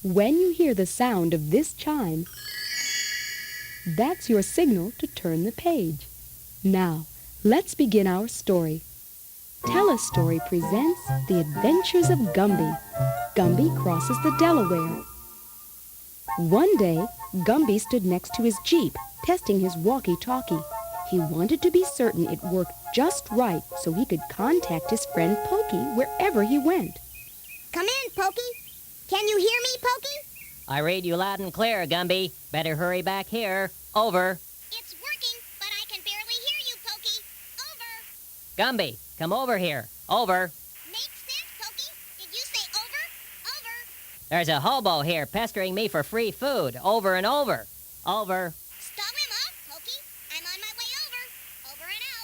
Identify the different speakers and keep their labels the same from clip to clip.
Speaker 1: When you hear the sound of this chime, that's your signal to turn the page. Now, let's begin our story. TeleStory presents The Adventures of Gumby. Gumby crosses the Delaware. One day, Gumby stood next to his Jeep, testing his walkie-talkie. He wanted to be certain it worked just right so he could contact his friend Pokey wherever he went.
Speaker 2: Come in, Pokey. Can you hear me, Pokey?
Speaker 3: I read you loud and clear, Gumby. Better hurry back here. Over.
Speaker 2: It's working, but I can barely hear you, Pokey. Over.
Speaker 3: Gumby, come over here. Over.
Speaker 2: Makes sense, Pokey. Did you say over? Over.
Speaker 3: There's a hobo here pestering me for free food over and over. Over.
Speaker 2: Stall him off, Pokey. I'm on my way over. Over and out.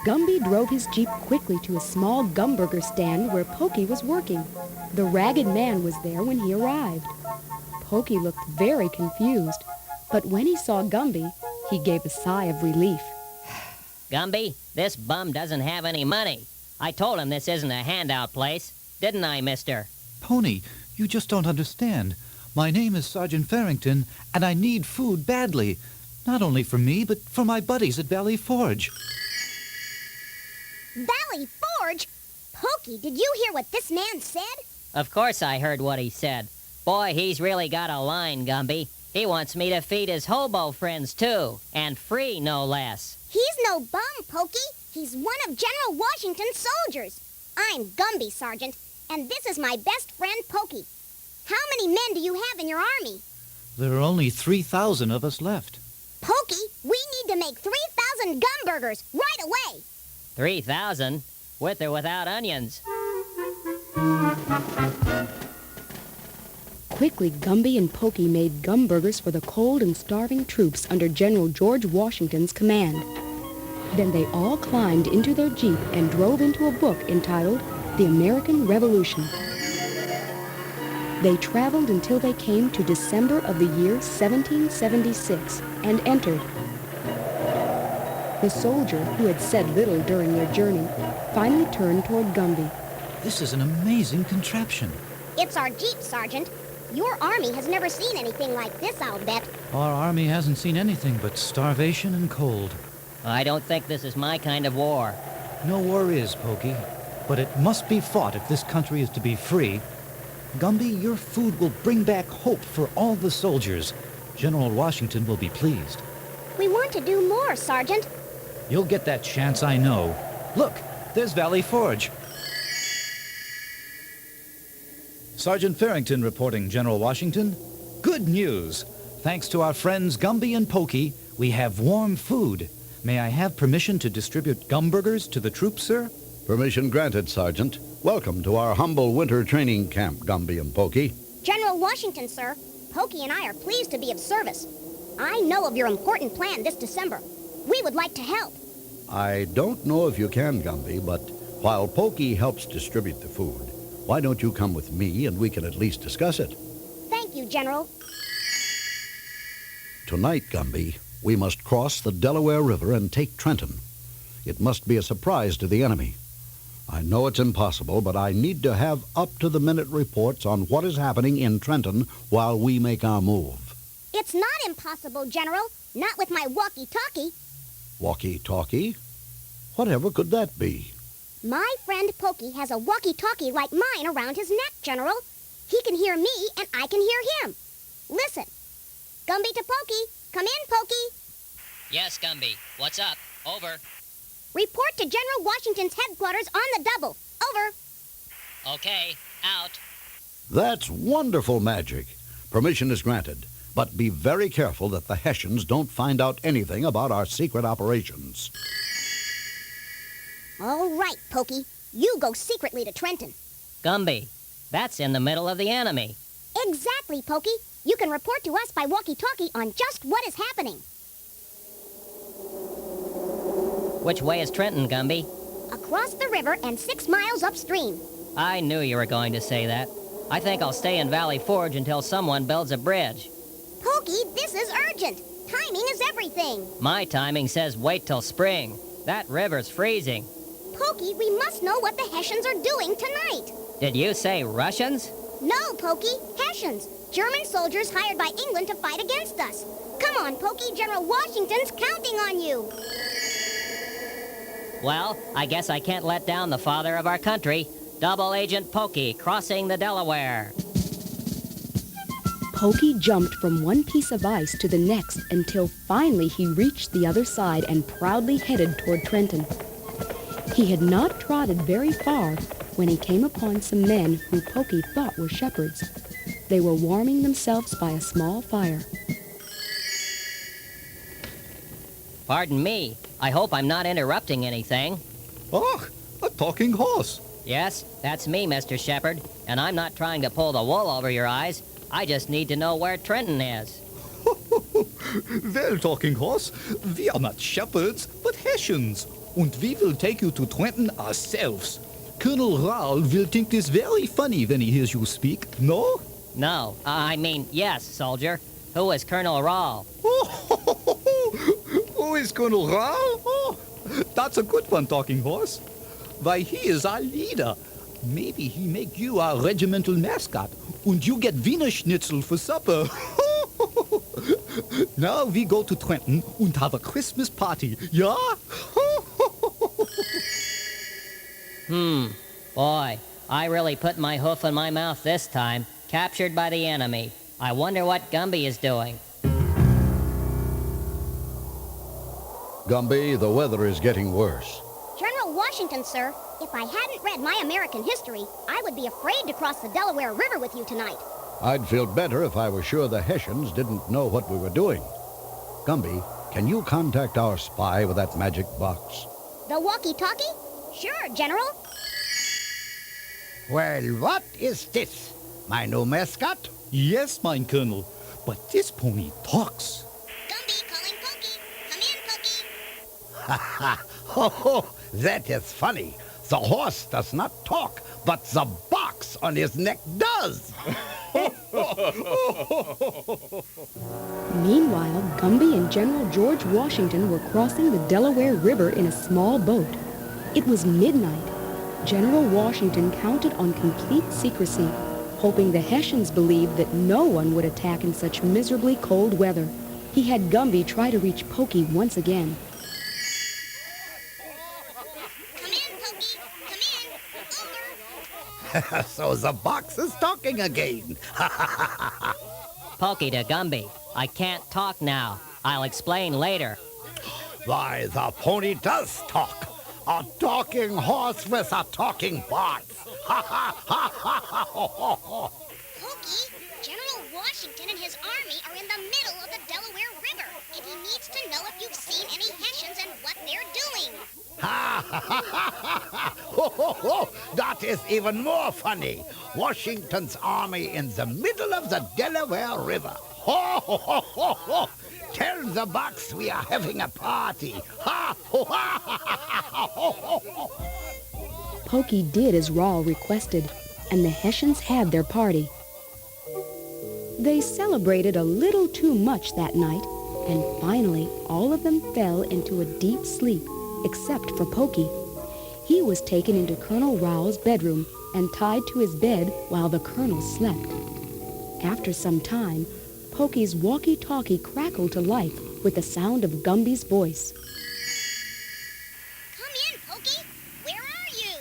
Speaker 1: Gumby drove his Jeep quickly to a small gumburger stand where Pokey was working. The ragged man was there when he arrived. Pokey looked very confused, but when he saw Gumby, he gave a sigh of relief.
Speaker 3: Gumby, this bum doesn't have any money. I told him this isn't a handout place. Didn't I, mister?
Speaker 4: Pony, you just don't understand. My name is Sergeant Farrington, and I need food badly. Not only for me, but for my buddies at Valley Forge.
Speaker 2: Valley Forge? Pokey, did you hear what this man said?
Speaker 3: Of course I heard what he said. Boy, he's really got a line, Gumby. He wants me to feed his hobo friends, too. And free, no less.
Speaker 2: He's no bum, Pokey. He's one of General Washington's soldiers. I'm Gumby, Sergeant, and this is my best friend, Pokey. How many men do you have in your army?
Speaker 4: There are only 3,000 of us left.
Speaker 2: Pokey, we need to make 3,000 gumburgers right away.
Speaker 3: 3,000? With or without onions?
Speaker 1: Quickly, Gumby and Pokey made gumburgers for the cold and starving troops under General George Washington's command. Then they all climbed into their Jeep and drove into a book entitled The American Revolution. They traveled until they came to December of the year 1776 and entered. The soldier, who had said little during their journey, finally turned toward Gumby.
Speaker 4: This is an amazing contraption.
Speaker 2: It's our Jeep, Sergeant. Your army has never seen anything like this, I'll bet.
Speaker 4: Our army hasn't seen anything but starvation and cold.
Speaker 3: I don't think this is my kind of war.
Speaker 4: No war is, Pokey, but it must be fought if this country is to be free. Gumby, your food will bring back hope for all the soldiers. General Washington will be pleased.
Speaker 2: We want to do more, Sergeant.
Speaker 4: You'll get that chance, I know. Look, there's Valley Forge. Sergeant Farrington reporting, General Washington. Good news. Thanks to our friends Gumby and Pokey, we have warm food. May I have permission to distribute gumburgers to the troops, sir?
Speaker 5: Permission granted, Sergeant. Welcome to our humble winter training camp, Gumby and Pokey.
Speaker 2: General Washington, sir. Pokey and I are pleased to be of service. I know of your important plan this December. We would like to help.
Speaker 5: I don't know if you can, Gumby, but while Pokey helps distribute the food, why don't you come with me and we can at least discuss it?
Speaker 2: Thank you, General.
Speaker 5: Tonight, Gumby, we must cross the Delaware River and take Trenton. It must be a surprise to the enemy. I know it's impossible, but I need to have up-to-the-minute reports on what is happening in Trenton while we make our move.
Speaker 2: It's not impossible, General. Not with my walkie-talkie.
Speaker 5: Walkie-talkie? Whatever could that be?
Speaker 2: My friend Pokey has a walkie-talkie like mine around his neck, General. He can hear me and I can hear him. Listen. Gumby to Pokey. Come in, Pokey.
Speaker 3: Yes, Gumby. What's up? Over.
Speaker 2: Report to General Washington's headquarters on the double. Over.
Speaker 3: Okay, out.
Speaker 5: That's wonderful magic. Permission is granted. But be very careful that the Hessians don't find out anything about our secret operations.
Speaker 2: All right, Pokey. You go secretly to Trenton.
Speaker 3: Gumby, that's in the middle of the enemy.
Speaker 2: Exactly, Pokey. You can report to us by walkie-talkie on just what is happening.
Speaker 3: Which way is Trenton, Gumby?
Speaker 2: Across the river and 6 miles upstream.
Speaker 3: I knew you were going to say that. I think I'll stay in Valley Forge until someone builds a bridge.
Speaker 2: Pokey, this is urgent. Timing is everything.
Speaker 3: My timing says wait till spring. That river's freezing.
Speaker 2: Pokey, we must know what the Hessians are doing tonight.
Speaker 3: Did you say Russians?
Speaker 2: No, Pokey, Hessians. German soldiers hired by England to fight against us. Come on, Pokey, General Washington's counting on you.
Speaker 3: Well, I guess I can't let down the father of our country. Double Agent Pokey crossing the Delaware.
Speaker 1: Pokey jumped from one piece of ice to the next until finally he reached the other side and proudly headed toward Trenton. He had not trotted very far when he came upon some men who Pokey thought were shepherds. They were warming themselves by a small fire.
Speaker 3: Pardon me. I hope I'm not interrupting anything.
Speaker 4: Oh, a talking horse.
Speaker 3: Yes, that's me, Mr. Shepherd, and I'm not trying to pull the wool over your eyes. I just need to know where Trenton is.
Speaker 4: Well, talking horse, we are not shepherds, but Hessians. And we will take you to Trenton ourselves. Colonel Rahl will think this very funny when he hears you speak, no?
Speaker 3: No, I mean, yes, soldier. Who is Colonel Rahl?
Speaker 4: Who is Colonel Rahl? Oh, that's a good one, talking horse. Why, he is our leader. Maybe he make you our regimental mascot, and you get Wiener Schnitzel for supper. Now we go to Trenton and have a Christmas party, yeah?
Speaker 3: Boy, I really put my hoof in my mouth this time. Captured by the enemy. I wonder what Gumby is doing.
Speaker 5: Gumby, the weather is getting worse.
Speaker 2: General Washington, sir, if I hadn't read my American history, I would be afraid to cross the Delaware River with you tonight.
Speaker 5: I'd feel better if I were sure the Hessians didn't know what we were doing. Gumby, can you contact our spy with that magic box?
Speaker 2: The walkie-talkie? Sure, General.
Speaker 6: Well, what is this? My new mascot?
Speaker 4: Yes, mein Colonel, but this pony talks.
Speaker 2: Gumby calling Pokey. Come in, Pokey.
Speaker 6: Ha ha! Ho ho! That is funny. The horse does not talk, but the box on his neck does.
Speaker 1: Meanwhile, Gumby and General George Washington were crossing the Delaware River in a small boat. It was midnight. General Washington counted on complete secrecy, hoping the Hessians believed that no one would attack in such miserably cold weather. He had Gumby try to reach Pokey once again.
Speaker 2: Come in, Pokey. Come in. Over.
Speaker 6: So the box is talking again.
Speaker 3: Pokey to Gumby. I can't talk now. I'll explain later.
Speaker 6: Why, the pony does talk. A talking horse with a talking box. Ha ha ha ha ha ho ho ho.
Speaker 2: Pokey, General Washington and his army are in the middle of the Delaware River, and he needs to know if you've seen any Hessians and what they're doing.
Speaker 6: Ha ha ha ha ha! Ho ho ho! That is even more funny. Washington's army in the middle of the Delaware River. Ho ho ho ho ho! Tell the box we are having a party. Ha ho ha ha ha ha ho ho ho!
Speaker 1: Pokey did as Rahl requested, and the Hessians had their party. They celebrated a little too much that night, and finally all of them fell into a deep sleep, except for Pokey. He was taken into Colonel Rahl's bedroom and tied to his bed while the colonel slept. After some time, Pokey's walkie-talkie crackled to life with the sound of Gumby's voice.
Speaker 2: Come in, Pokey. Where are you?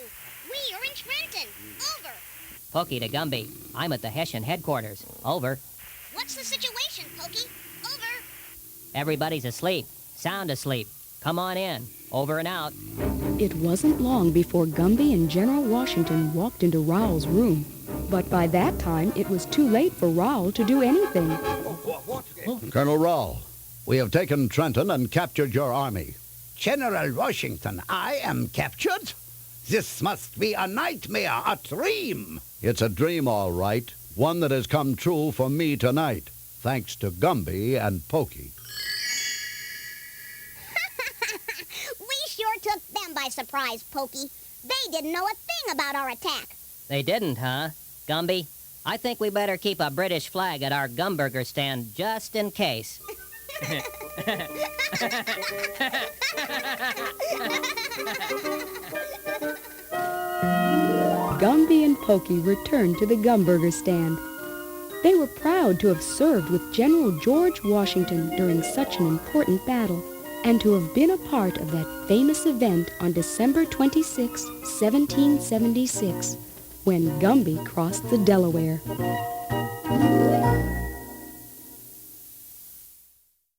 Speaker 2: We are in Trenton. Over.
Speaker 3: Pokey to Gumby. I'm at the Hessian headquarters. Over.
Speaker 2: What's the situation, Pokey? Over.
Speaker 3: Everybody's asleep. Sound asleep. Come on in. Over and out.
Speaker 1: It wasn't long before Gumby and General Washington walked into Rahl's room. But by that time, it was too late for Rahl to do anything.
Speaker 5: Colonel Rahl, we have taken Trenton and captured your army.
Speaker 6: General Washington, I am captured? This must be a nightmare, a dream.
Speaker 5: It's a dream, all right. One that has come true for me tonight, thanks to Gumby and Pokey.
Speaker 2: We sure took them by surprise, Pokey. They didn't know a thing about our attack.
Speaker 3: They didn't, huh? Gumby, I think we better keep a British flag at our Gumburger stand just in case.
Speaker 1: Gumby and Pokey returned to the Gumburger stand. They were proud to have served with General George Washington during such an important battle, and to have been a part of that famous event on December 26, 1776, when Gumby crossed the Delaware.